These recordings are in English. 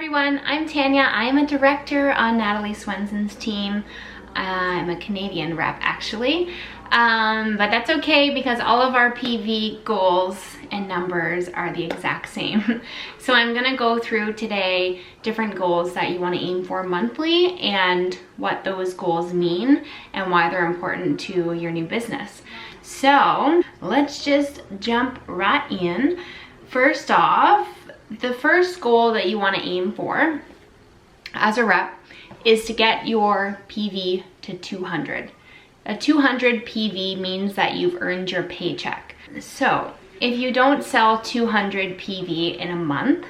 everyone, I'm Tanya. I'm a director on Natalie Swenson's team. I'm a Canadian rep actually, but that's okay because all of our PV goals and numbers are the exact same. So I'm gonna go through today different goals that you want to aim for monthly and what those goals mean and why they're important to your new business. So let's just jump right in. First off, the first goal that you want to aim for as a rep is to get your PV to 200. A 200 PV means that you've earned your paycheck. So if you don't sell 200 PV in a month,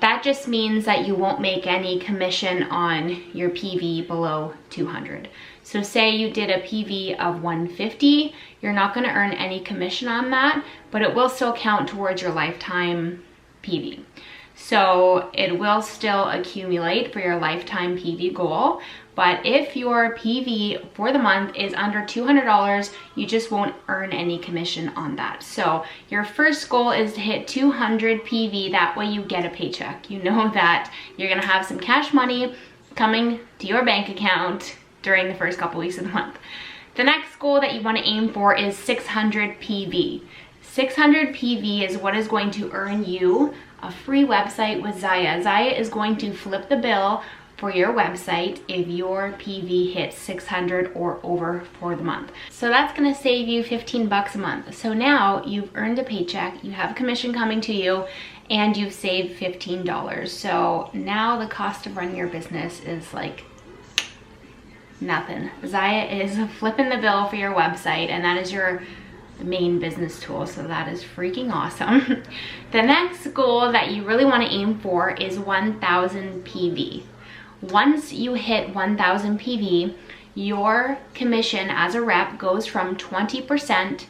that just means that you won't make any commission on your PV below 200. So say you did a PV of 150, you're not going to earn any commission on that, but it will still count towards your lifetime PV. So it will still accumulate for your lifetime PV goal, but if your PV for the month is under $200, you just won't earn any commission on that. So your first goal is to hit 200 PV, that way you get a paycheck. You know that you're gonna have some cash money coming to your bank account during the first couple weeks of the month. The next goal that you want to aim for is 600 PV. 600 PV is what is going to earn you a free website with Zyia. Zyia is going to flip the bill for your website if your PV hits 600 or over for the month. So that's gonna save you 15 bucks a month. So now you've earned a paycheck, you have commission coming to you, and you've saved $15. So now the cost of running your business is like nothing. Zyia is flipping the bill for your website, and that is your main business tool, so that is freaking awesome. The next goal that you really want to aim for is 1000 PV. Once you hit 1000 PV, your commission as a rep goes from 20%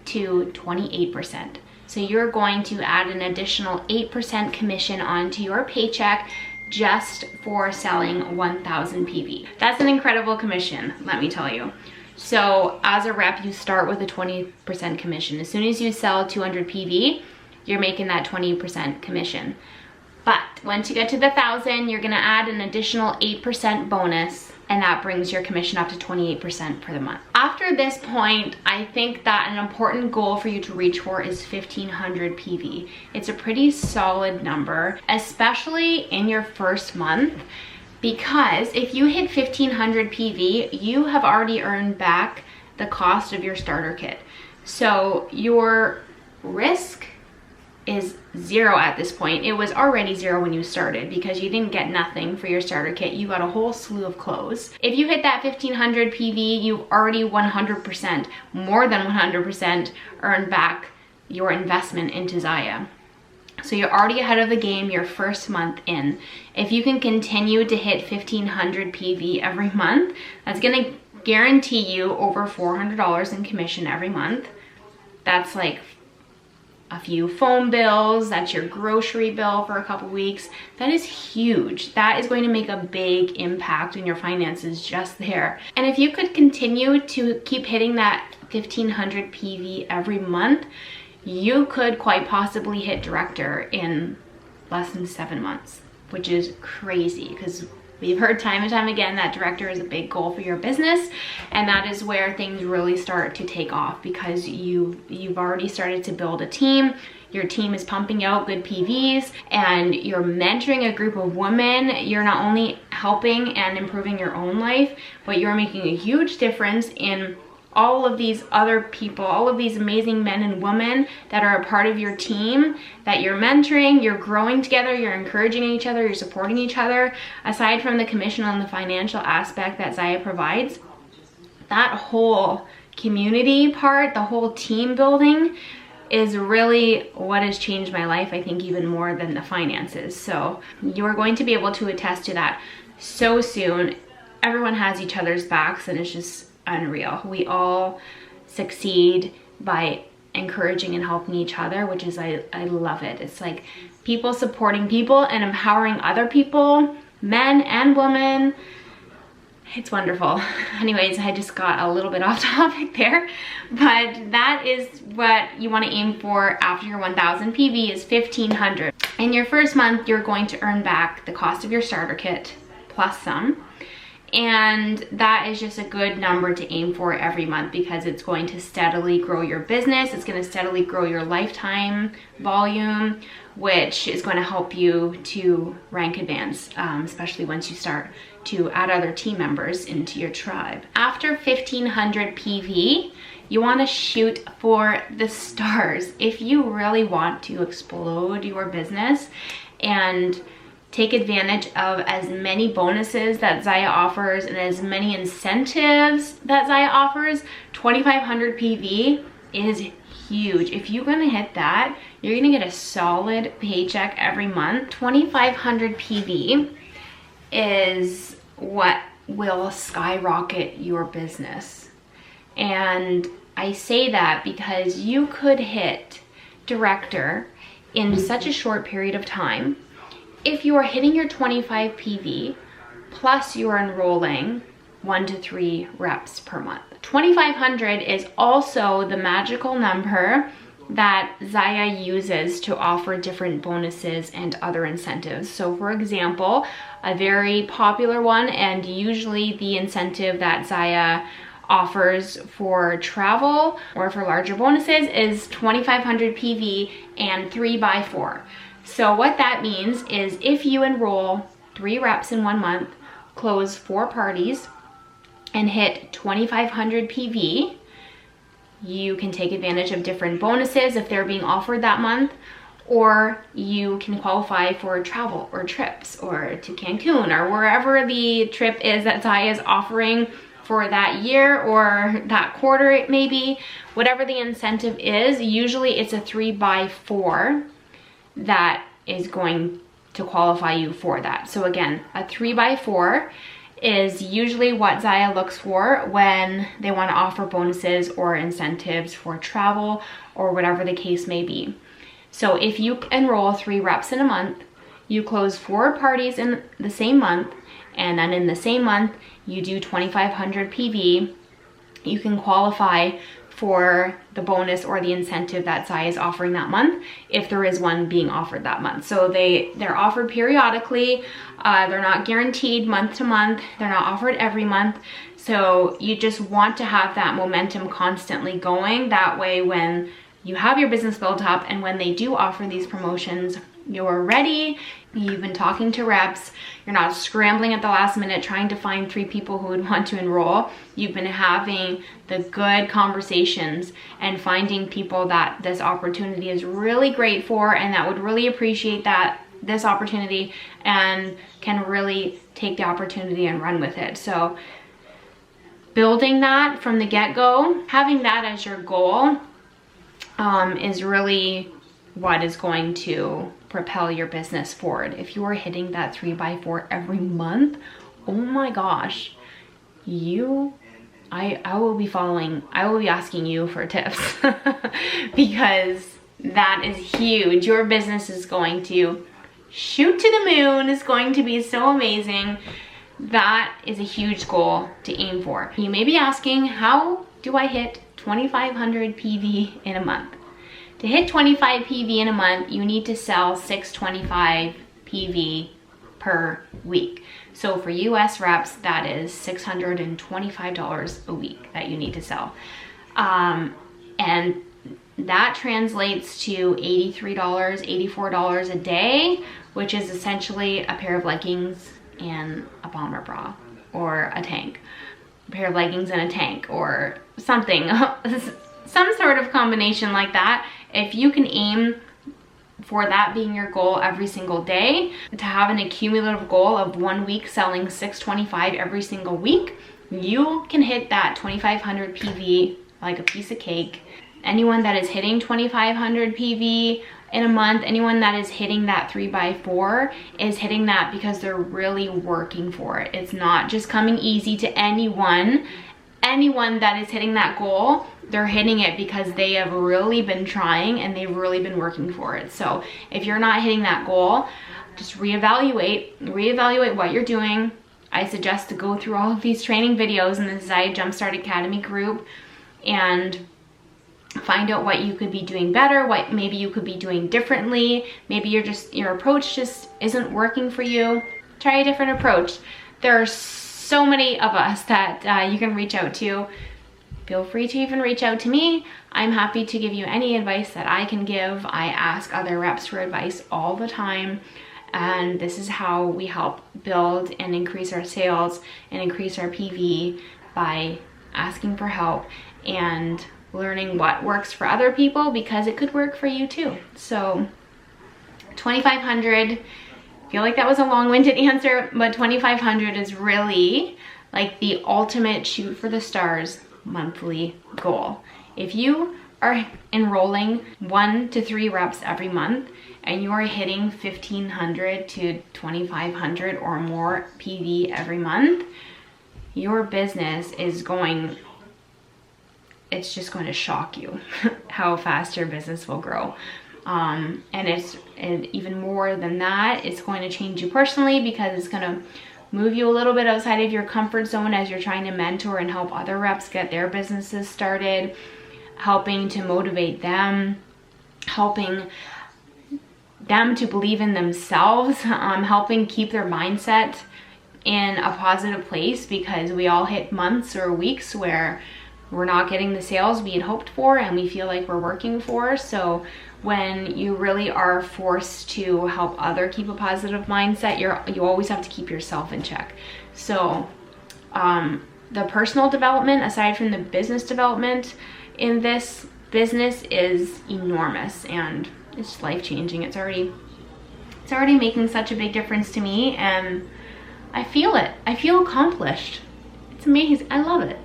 to 28%. So you're going to add an additional 8% commission onto your paycheck just for selling 1000 PV. That's an incredible commission, let me tell you. So as a rep, you start with a 20% commission. As soon as you sell 200 PV, you're making that 20% commission. But once you get to the 1000, you're gonna add an additional 8% bonus, and that brings your commission up to 28% for the month. After this point, I think that an important goal for you to reach for is 1500 PV. It's a pretty solid number, especially in your first month, because if you hit 1500 PV, you have already earned back the cost of your starter kit. So your risk is zero at this point. It was already zero when you started because you didn't get nothing for your starter kit. You got a whole slew of clothes. If you hit that 1500 PV, you've already 100%, more than 100% earned back your investment into Zyia. So you're already ahead of the game your first month in. If you can continue to hit 1500 PV every month, that's gonna guarantee you over $400 in commission every month. That's like a few phone bills, that's your grocery bill for a couple weeks. That is huge. That is going to make a big impact in your finances just there. And if you could continue to keep hitting that 1500 PV every month, you could quite possibly hit director in less than 7 months, which is crazy because we've heard time and time again that director is a big goal for your business, and that is where things really start to take off because you've already started to build a team. Your team is pumping out good PVs and you're mentoring a group of women. You're not only helping and improving your own life, but you're making a huge difference in all of these other people, all of these amazing men and women that are a part of your team that you're mentoring, you're growing together, you're encouraging each other, you're supporting each other. Aside from the commission on the financial aspect that Zyia provides, that whole community part, the whole team building is really what has changed my life, I think even more than the finances. So you're going to be able to attest to that so soon. Everyone has each other's backs and it's just unreal. We all succeed by encouraging and helping each other, which is, I love it. It's like people supporting people and empowering other people, men and women. It's wonderful. Anyways, I just got a little bit off topic there, but that is what you want to aim for after your 1000 PV is 1500. In your first month, you're going to earn back the cost of your starter kit plus some. And that is just a good number to aim for every month because it's going to steadily grow your business. It's going to steadily grow your lifetime volume, which is going to help you to rank advance, especially once you start to add other team members into your tribe. After 1,500 PV, you want to shoot for the stars. If you really want to explode your business and take advantage of as many bonuses that Zyia offers and as many incentives that Zyia offers, 2,500 PV is huge. If you're gonna hit that, you're gonna get a solid paycheck every month. 2,500 PV is what will skyrocket your business. And I say that because you could hit director in such a short period of time. If you are hitting your 25 PV, plus you are enrolling 1 to 3 reps per month. 2,500 is also the magical number that Zyia uses to offer different bonuses and other incentives. So for example, a very popular one and usually the incentive that Zyia offers for travel or for larger bonuses is 2,500 PV and 3x4. So what that means is if you enroll 3 reps in 1 month, close 4 parties, and hit 2,500 PV, you can take advantage of different bonuses if they're being offered that month, or you can qualify for travel or trips or to Cancun or wherever the trip is that Zyia is offering for that year or that quarter it may be. Whatever the incentive is, usually it's a 3x4 that is going to qualify you for that. So again, a 3x4 is usually what Zyia looks for when they want to offer bonuses or incentives for travel or whatever the case may be. So if you enroll 3 reps in a month, you close 4 parties in the same month, and then in the same month you do 2,500 PV, you can qualify for the bonus or the incentive that Zyia is offering that month, if there is one being offered that month. So they're offered periodically. They're not guaranteed month to month. They're not offered every month. So you just want to have that momentum constantly going. That way when you have your business built up and when they do offer these promotions, you're ready, you've been talking to reps, you're not scrambling at the last minute trying to find 3 people who would want to enroll. You've been having the good conversations and finding people that this opportunity is really great for and that would really appreciate this opportunity and can really take the opportunity and run with it. So building that from the get-go, having that as your goal is really what is going to propel your business forward. If you are hitting that 3x4 every month, oh my gosh, I will be asking you for tips because that is huge. Your business is going to shoot to the moon. It's going to be so amazing. That is a huge goal to aim for. You may be asking, how do I hit 2,500 PV in a month? To hit 25 PV in a month, you need to sell 625 PV per week. So for US reps, that is $625 a week that you need to sell. And that translates to $83, $84 a day, which is essentially a pair of leggings and a bomber bra or a tank. A pair of leggings and a tank or something, some sort of combination like that. If you can aim for that being your goal every single day, to have an accumulative goal of 1 week selling 625 every single week, you can hit that 2,500 PV like a piece of cake. Anyone that is hitting 2,500 PV in a month, anyone that is hitting that 3x4 is hitting that because they're really working for it. It's not just coming easy to anyone. Anyone that is hitting that goal, they're hitting it because they have really been trying and they've really been working for it. So if you're not hitting that goal, just reevaluate what you're doing. I suggest to go through all of these training videos in the Zyia Jumpstart Academy group and Find out what you could be doing better, what maybe you could be doing differently. Maybe your approach just isn't working for you. Try a different approach. There are so many of us that you can reach out to. Feel free to even reach out to me. I'm happy to give you any advice that I can give. I ask other reps for advice all the time. And this is how we help build and increase our sales and increase our PV, by asking for help and learning what works for other people, because it could work for you too. So 2,500, I feel like that was a long-winded answer, but 2,500 is really like the ultimate shoot for the stars monthly goal. If you are enrolling 1 to 3 reps every month and you are hitting 1,500 to 2,500 or more PV every month, your business is going, it's just going to shock you how fast your business will grow. And even more than that, it's going to change you personally, because it's going to move you a little bit outside of your comfort zone as you're trying to mentor and help other reps get their businesses started, helping to motivate them, helping them to believe in themselves, helping keep their mindset in a positive place, because we all hit months or weeks where we're not getting the sales we had hoped for and we feel like we're working for. So when you really are forced to help other keep a positive mindset, you always have to keep yourself in check. So the personal development, aside from the business development in this business, is enormous, and it's life-changing. It's already making such a big difference to me, and I feel it. I feel accomplished. It's amazing. I love it.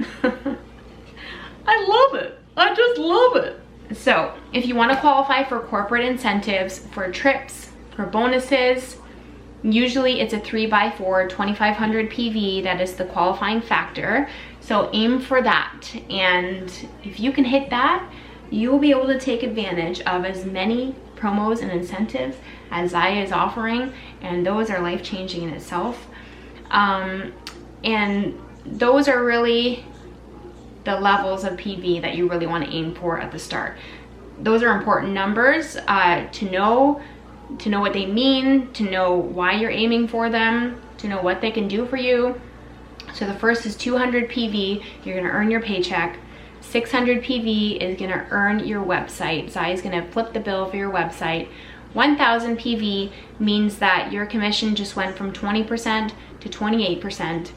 I love it. I just love it. So if you want to qualify for corporate incentives, for trips, for bonuses, usually it's a 3x4, 2,500 PV. That is the qualifying factor. So aim for that. And if you can hit that, you will be able to take advantage of as many promos and incentives as Zyia is offering. And those are life-changing in itself. And those are really the levels of PV that you really want to aim for at the start. Those are important numbers to know what they mean, to know why you're aiming for them, to know what they can do for you. So the first is 200 PV, you're gonna earn your paycheck. 600 PV is gonna earn your website. Zyia is gonna flip the bill for your website. 1,000 PV means that your commission just went from 20% to 28%.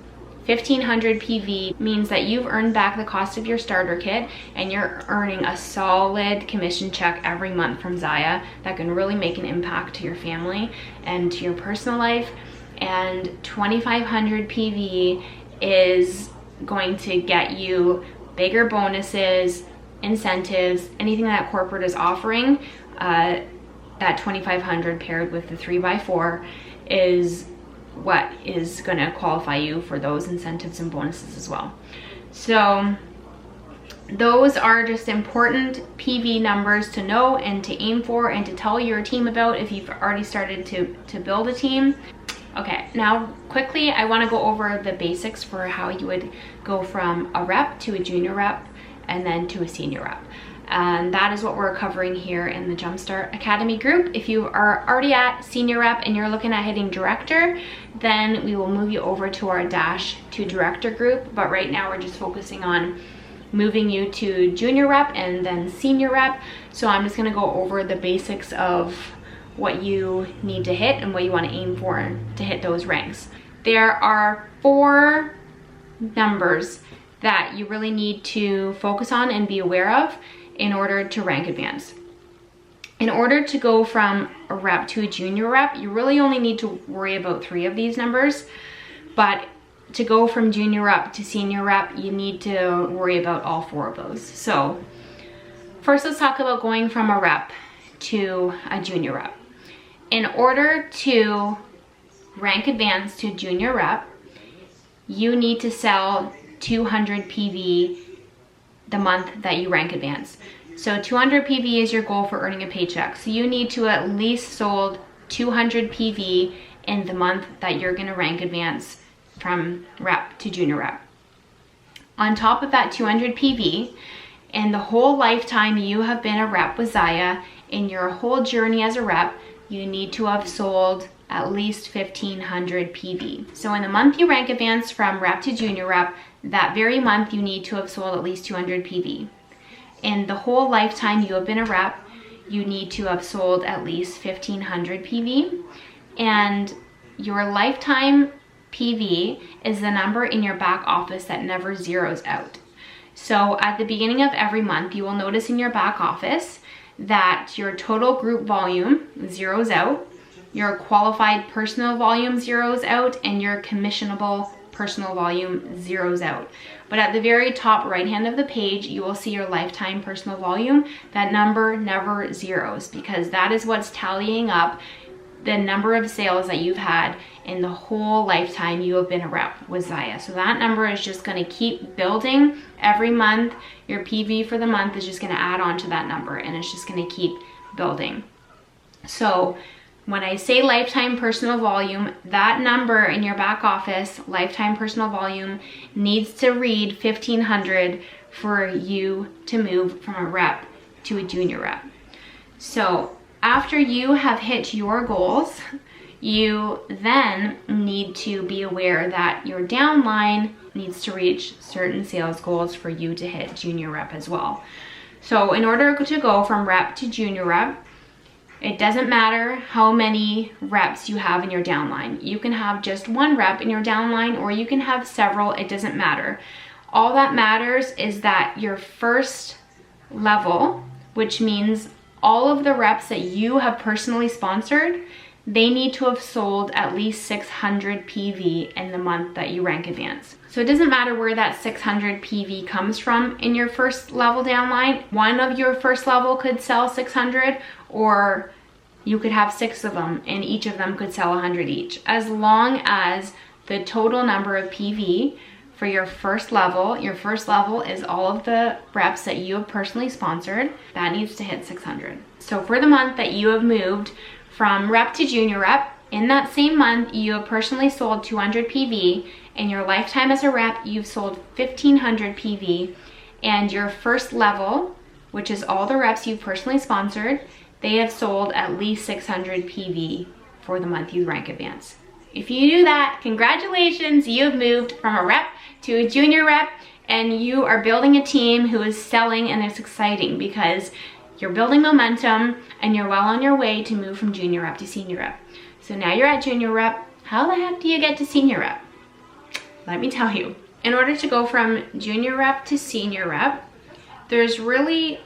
1,500 PV means that you've earned back the cost of your starter kit and you're earning a solid commission check every month from Zyia that can really make an impact to your family and to your personal life. And 2,500 PV is going to get you bigger bonuses, incentives, anything that corporate is offering. That 2,500 paired with the 3x4 is what is going to qualify you for those incentives and bonuses as well. So those are just important PV numbers to know and to aim for and to tell your team about if you've already started to build a team. Okay, now quickly I want to go over the basics for how you would go from a rep to a junior rep and then to a senior rep. And that is what we're covering here in the Jumpstart Academy group. If you are already at senior rep and you're looking at hitting director, then we will move you over to our Dash to Director group. But right now we're just focusing on moving you to junior rep and then senior rep. So I'm just gonna go over the basics of what you need to hit and what you want to aim for to hit those ranks. There are 4 numbers that you really need to focus on and be aware of in order to rank advance. In order to go from a rep to a junior rep, you really only need to worry about 3 of these numbers, but to go from junior rep to senior rep, you need to worry about all 4 of those. So first, let's talk about going from a rep to a junior rep. In order to rank advance to junior rep, you need to sell 200 PV the month that you rank advance. So 200 PV is your goal for earning a paycheck. So you need to at least sold 200 PV in the month that you're gonna rank advance from rep to junior rep. On top of that 200 PV, In the whole lifetime you have been a rep with Zyia, in your whole journey as a rep, you need to have sold at least 1,500 PV. So in the month you rank advance from rep to junior rep, that very month you need to have sold at least 200 PV. In the whole lifetime you have been a rep, you need to have sold at least 1,500 PV. And your lifetime PV is the number in your back office that never zeroes out. So at the beginning of every month, you will notice in your back office that your total group volume zeroes out, your qualified personal volume zeroes out, and your commissionable personal volume zeroes out. But at the very top right hand of the page, you will see your lifetime personal volume. That number never zeros because that is what's tallying up the number of sales that you've had in the whole lifetime you have been a rep with Zyia. So that number is just going to keep building every month. Your PV for the month is just going to add on to that number, and it's just going to keep building. So when I say lifetime personal volume, that number in your back office, lifetime personal volume, needs to read 1,500 for you to move from a rep to a junior rep. So after you have hit your goals, you then need to be aware that your downline needs to reach certain sales goals for you to hit junior rep as well. So in order to go from rep to junior rep, it doesn't matter how many reps you have in your downline. You can have just one rep in your downline, or you can have several. It doesn't matter. All that matters is that your first level, which means all of the reps that you have personally sponsored, they need to have sold at least 600 PV in the month that you rank advance. So it doesn't matter where that 600 PV comes from in your first level downline. One of your first level could sell 600, or you could have 6 of them and each of them could sell 100 each. As long as the total number of PV for your first level is all of the reps that you have personally sponsored, that needs to hit 600. So for the month that you have moved from rep to junior rep, in that same month you have personally sold 200 PV. In your lifetime as a rep, you've sold 1,500 PV, and your first level, which is all the reps you've personally sponsored, they have sold at least 600 PV for the month you rank advance. If you do that, congratulations, you have moved from a rep to a junior rep, and you are building a team who is selling, and it's exciting because you're building momentum and you're well on your way to move from junior rep to senior rep. So now you're at junior rep. How the heck do you get to senior rep? Let me tell you. In order to go from junior rep to senior rep, there's really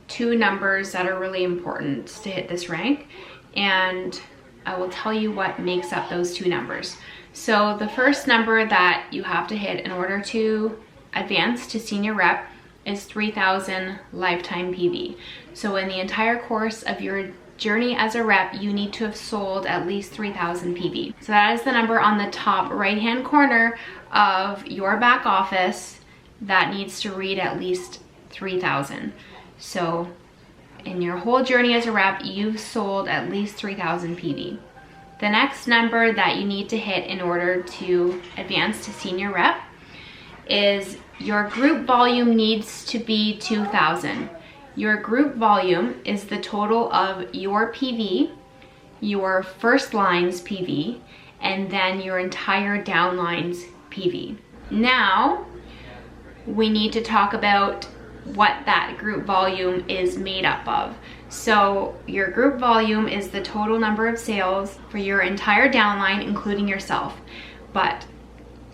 2 numbers that are really important to hit this rank, and I will tell you what makes up those 2 numbers. So the first number that you have to hit in order to advance to senior rep is 3,000 lifetime PV. So in the entire course of your journey as a rep, you need to have sold at least 3,000 PV. So that is the number on the top right-hand corner of your back office that needs to read at least 3,000. So in your whole journey as a rep, you've sold at least 3,000 PV. The next number that you need to hit in order to advance to senior rep is your group volume needs to be 2,000. Your group volume is the total of your PV, your first line's PV, and then your entire downline's PV. Now, we need to talk about what that group volume is made up of. So your group volume is the total number of sales for your entire downline, including yourself. But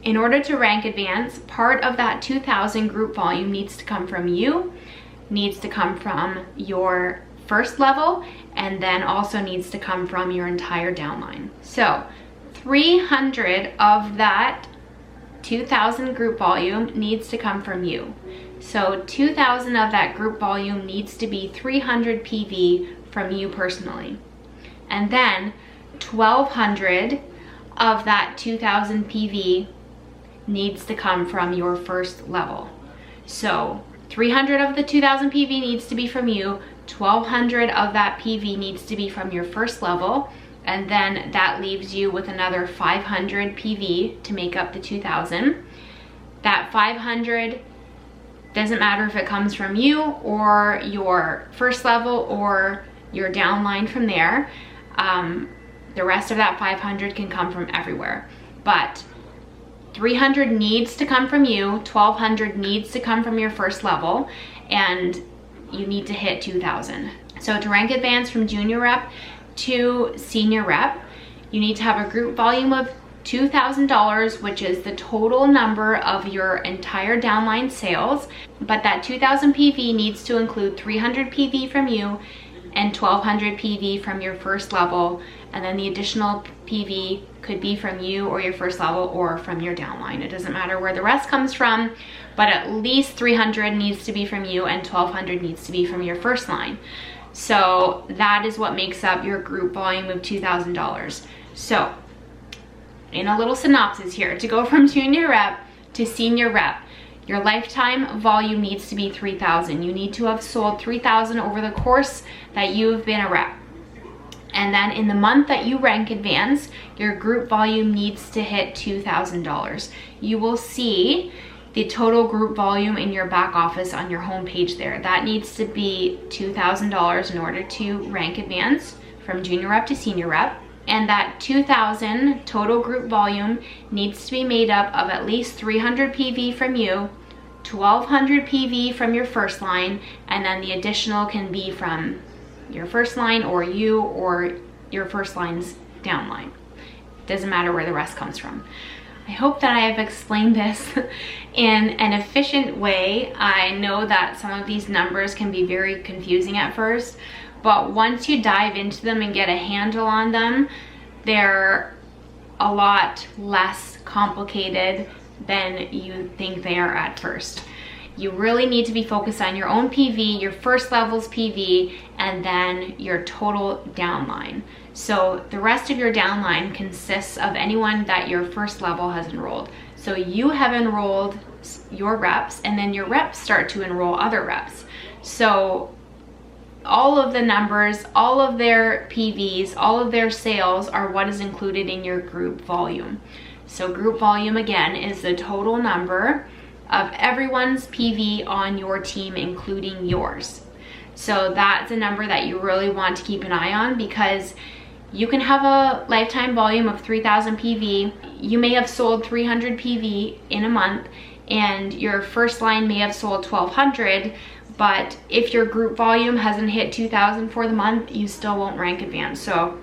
in order to rank advance, part of that 2,000 group volume needs to come from you, needs to come from your first level, and then also needs to come from your entire downline. So 300 of that 2,000 group volume needs to come from you. So 2,000 of that group volume needs to be 300 PV from you personally. And then 1,200 of that 2,000 PV needs to come from your first level. So 300 of the 2,000 PV needs to be from you, 1,200 of that PV needs to be from your first level, and then that leaves you with another 500 PV to make up the 2,000. That 500 Doesn't matter if it comes from you or your first level or your downline from there. The rest of that 500 can come from everywhere. But 300 needs to come from you, 1200 needs to come from your first level, and you need to hit 2000. So to rank advance from junior rep to senior rep, you need to have a group volume of $2,000, which is the total number of your entire downline sales. But that 2000 PV needs to include 300 PV from you and 1200 PV from your first level. And then the additional PV could be from you or your first level or from your downline. It doesn't matter where the rest comes from, but at least 300 needs to be from you and 1200 needs to be from your first line. So that is what makes up your group volume of $2,000. So in a little synopsis here, to go from junior rep to senior rep, your lifetime volume needs to be 3,000. You need to have sold 3,000 over the course that you've been a rep. And then in the month that you rank advance, your group volume needs to hit $2,000. You will see the total group volume in your back office on your home page there. That needs to be $2,000 in order to rank advance from junior rep to senior rep. And that 2,000 total group volume needs to be made up of at least 300 PV from you, 1,200 PV from your first line, and then the additional can be from your first line or you or your first line's downline. Doesn't matter where the rest comes from. I hope that I have explained this in an efficient way. I know that some of these numbers can be very confusing at first, but once you dive into them and get a handle on them, they're a lot less complicated than you think they are at first. You really need to be focused on your own PV, your first level's PV, and then your total downline. So the rest of your downline consists of anyone that your first level has enrolled. So you have enrolled your reps, and then your reps start to enroll other reps. So all of the numbers, all of their PVs, all of their sales are what is included in your group volume. So group volume, again, is the total number of everyone's PV on your team, including yours. So that's a number that you really want to keep an eye on, because you can have a lifetime volume of 3,000 PV. You may have sold 300 PV in a month, and your first line may have sold 1,200, but if your group volume hasn't hit 2,000 for the month, you still won't rank advance. So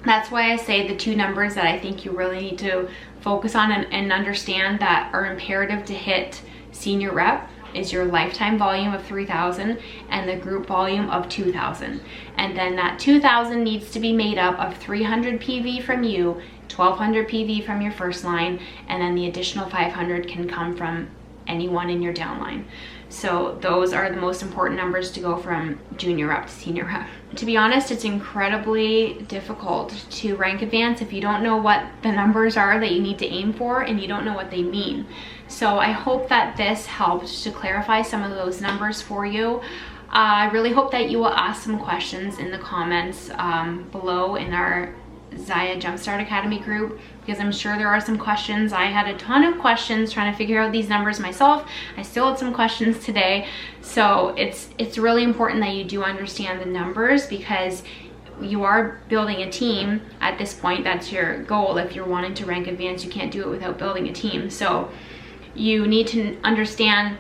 that's why I say the two numbers that I think you really need to focus on and understand that are imperative to hit senior rep is your lifetime volume of 3,000 and the group volume of 2,000. And then that 2,000 needs to be made up of 300 PV from you, 1,200 PV from your first line, and then the additional 500 can come from anyone in your downline. So those are the most important numbers to go from junior rep to senior rep. To be honest, it's incredibly difficult to rank advance if you don't know what the numbers are that you need to aim for and you don't know what they mean. So I hope that this helps to clarify some of those numbers for you. I really hope that you will ask some questions in the comments below in our Zyia Jumpstart Academy group, because I'm sure there are some questions. I had a ton of questions trying to figure out these numbers myself. I still had some questions today. So it's really important that you do understand the numbers, because you are building a team at this point. That's your goal. If you're wanting to rank advance, you can't do it without building a team. So you need to understand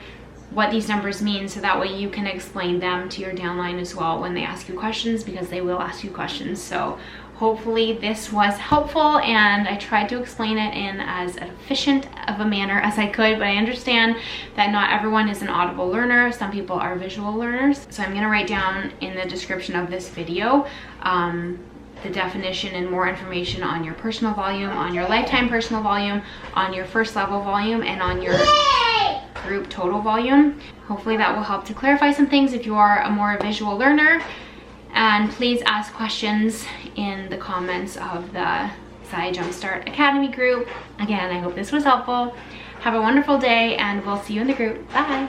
what these numbers mean, so that way you can explain them to your downline as well when they ask you questions, because they will ask you questions. So hopefully this was helpful, and I tried to explain it in as efficient of a manner as I could, but I understand that not everyone is an audible learner. Some people are visual learners. So I'm gonna write down in the description of this video the definition and more information on your personal volume, on your lifetime personal volume, on your first level volume, and on your group total volume. Hopefully that will help to clarify some things if you are a more visual learner. And please ask questions in the comments of the Zyia Jumpstart Academy group. Again, I hope this was helpful. Have a wonderful day, and we'll see you in the group. Bye.